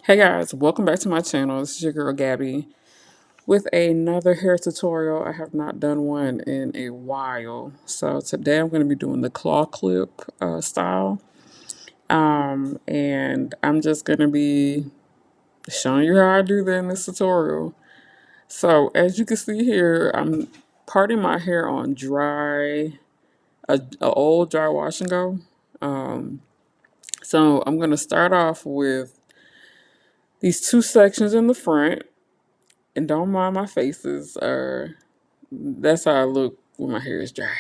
Hey guys, welcome back to my channel. This is your girl Gabby with another hair tutorial. I have not done one in a while. So today I'm going to be doing the claw clip style. And I'm just going to be showing you how I do that in this tutorial. So as you can see here, I'm parting my hair on a old dry wash and go. So I'm going to start off with these two sections in the front. And don't mind my faces. That's how I look when my hair is dry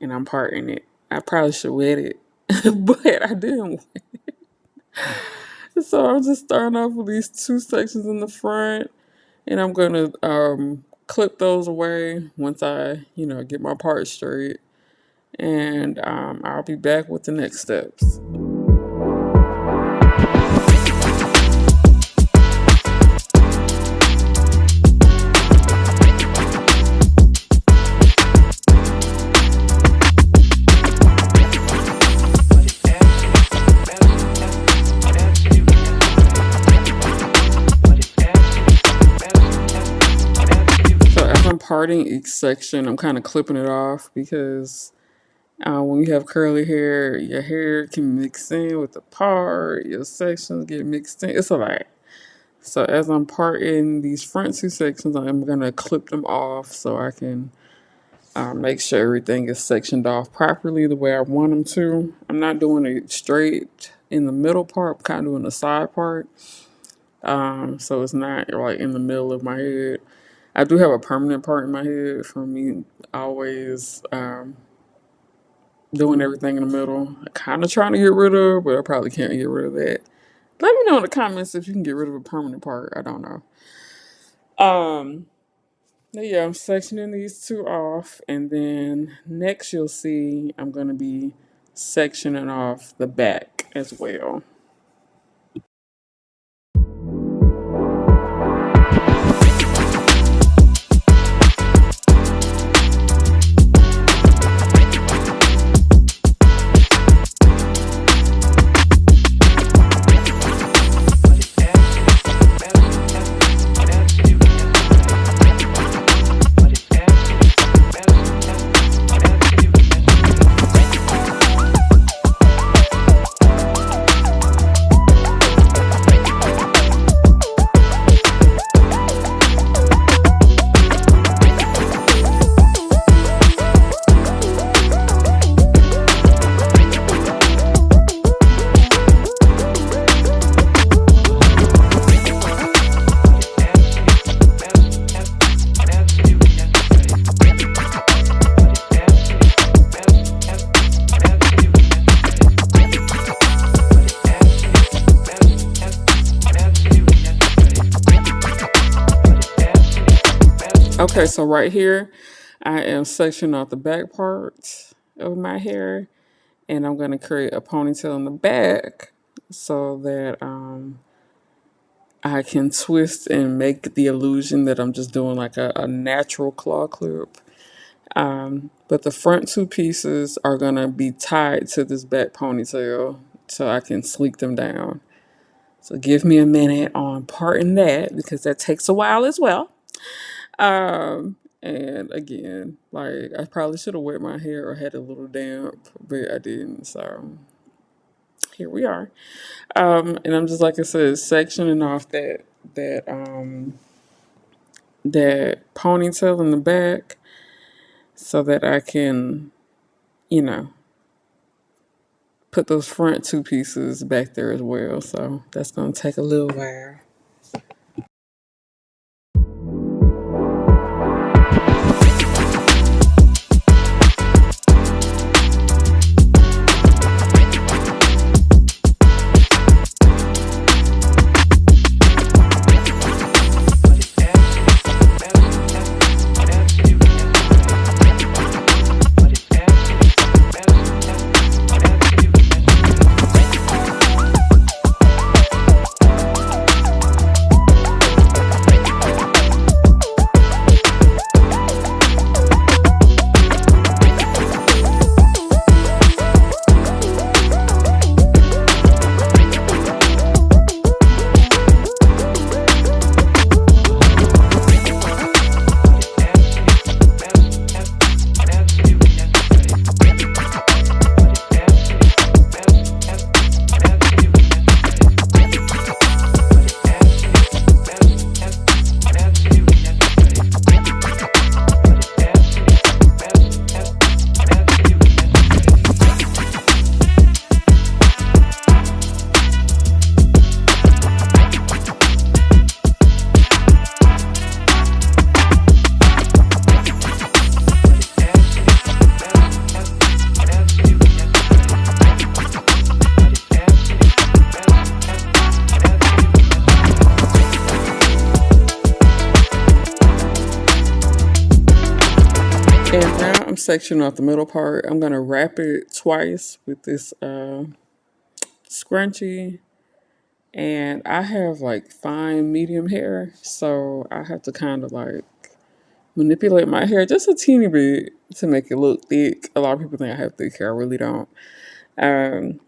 and I'm parting it. I probably should wet it, but I didn't. So I'm just starting off with these two sections in the front, and I'm gonna clip those away once I get my part straight, and I'll be back with the next steps. Parting each section, I'm kind of clipping it off because when you have curly hair, your hair can mix in with the part, your sections get mixed in. It's a lot. So as I'm parting these front two sections, I'm going to clip them off so I can make sure everything is sectioned off properly the way I want them to. I'm not doing it straight in the middle part, I'm kind of doing the side part. So it's not like in the middle of my head. I do have a permanent part in my head from me always doing everything in the middle. I kind of trying to get rid of, but I probably can't get rid of that. Let me know in the comments if you can get rid of a permanent part. I don't know. But yeah, I'm sectioning these two off, and then next you'll see I'm going to be sectioning off the back as well. Okay, so right here, I am sectioning off the back part of my hair, and I'm going to create a ponytail in the back so that I can twist and make the illusion that I'm just doing like a natural claw clip. But the front two pieces are going to be tied to this back ponytail so I can sleek them down. So give me a minute on parting that because that takes a while as well. And again, like I probably should have wet my hair or had a little damp, but I didn't. So here we are. And I'm just like I said, sectioning off that ponytail in the back so that I can, you know, put those front two pieces back there as well. So that's gonna take a little while. sectioning off the middle part. I'm gonna wrap it twice with this scrunchie. And I have like fine medium hair, so I have to kind of like manipulate my hair just a teeny bit to make it look thick. A lot of people think I have thick hair. I really don't. Um,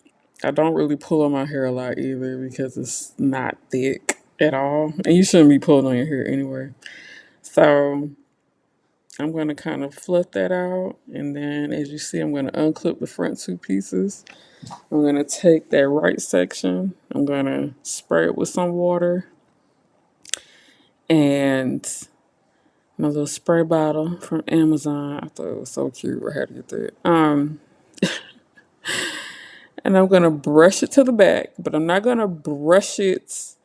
I don't really pull on my hair a lot either because it's not thick at all. And you shouldn't be pulling on your hair anyway. So I'm going to kind of fluff that out. And then as you see, I'm going to unclip the front two pieces. I'm going to take that right section. I'm going to spray it with some water and my little spray bottle from Amazon. I thought it was so cute. I had to get that. And I'm gonna brush it to the back, but I'm not gonna brush it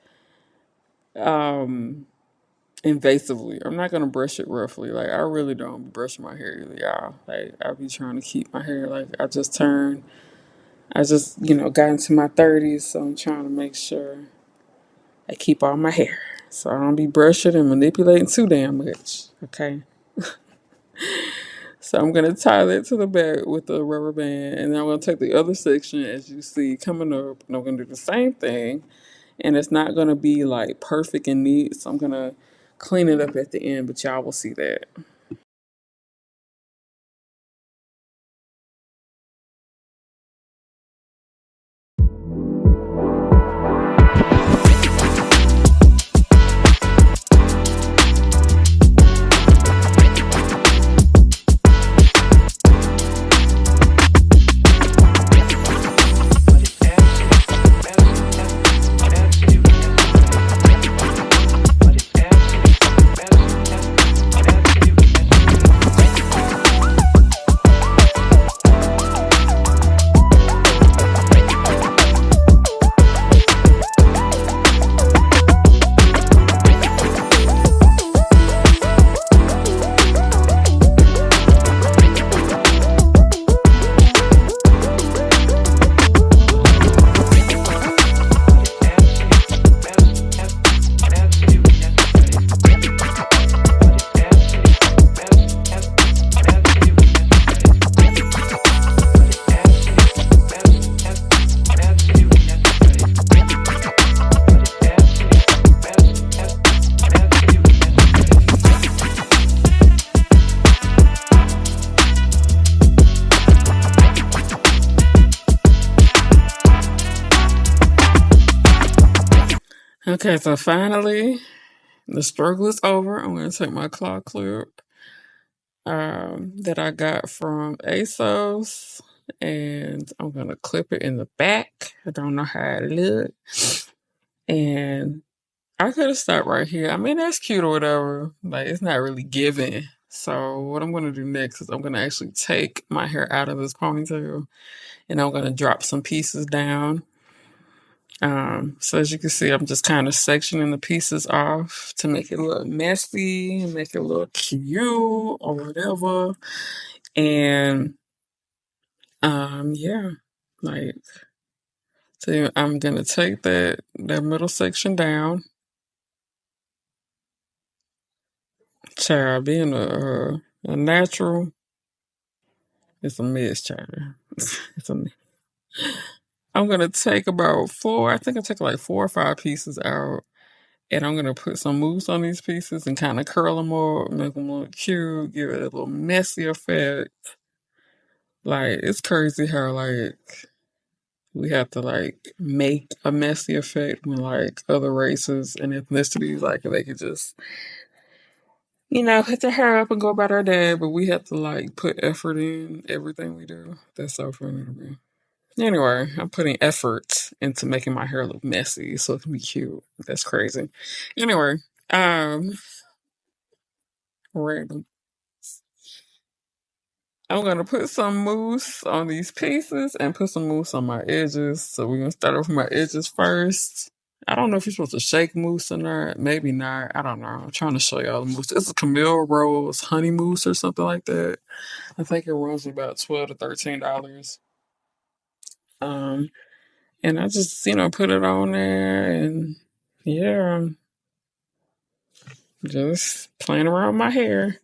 invasively. I'm not gonna brush it roughly. Like I really don't brush my hair either, y'all. Like I be trying to keep my hair. Like I just got into my 30s, so I'm trying to make sure I keep all my hair. So I don't be brushing and manipulating too damn much. Okay. So I'm gonna tie that to the back with a rubber band, and then I'm gonna take the other section as you see coming up, and I'm gonna do the same thing. And it's not gonna be like perfect and neat, so I'm gonna clean it up at the end, but y'all will see that. Okay, so finally the struggle is over. I'm gonna take my claw clip that I got from ASOS, and I'm gonna clip it in the back. I don't know how it looks, and I could have stopped right here. I mean, that's cute or whatever. Like, it's not really giving. So, what I'm going to do next is I'm going to actually take my hair out of this ponytail and I'm going to drop some pieces down. So, as you can see, I'm just kind of sectioning the pieces off to make it look messy, make it look cute or whatever. And, yeah, like, so I'm going to take that middle section down. Child, being a natural, it's a mess, child. It's a mess. I'm gonna take about four. I think I took like 4 or 5 pieces out, and I'm gonna put some mousse on these pieces and kind of curl them up, make them look cute, give it a little messy effect. Like it's crazy how like we have to like make a messy effect when like other races and ethnicities like they could just put their hair up and go about our day, but we have to like put effort in everything we do. That's so funny to me. Anyway, I'm putting effort into making my hair look messy so it can be cute. That's crazy. Anyway, um, random. I'm gonna put some mousse on these pieces and put some mousse on my edges. So we're gonna start off with my edges first. I don't know if you're supposed to shake mousse or not. Maybe not. I don't know. I'm trying to show y'all the mousse. It's a Camille Rose honey mousse or something like that. I think it runs about $12 to $13. Um, and I just put it on there and yeah, just playing around with my hair.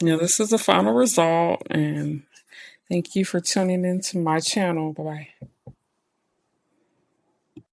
Yeah, this is the final result, and thank you for tuning into my channel. Bye bye.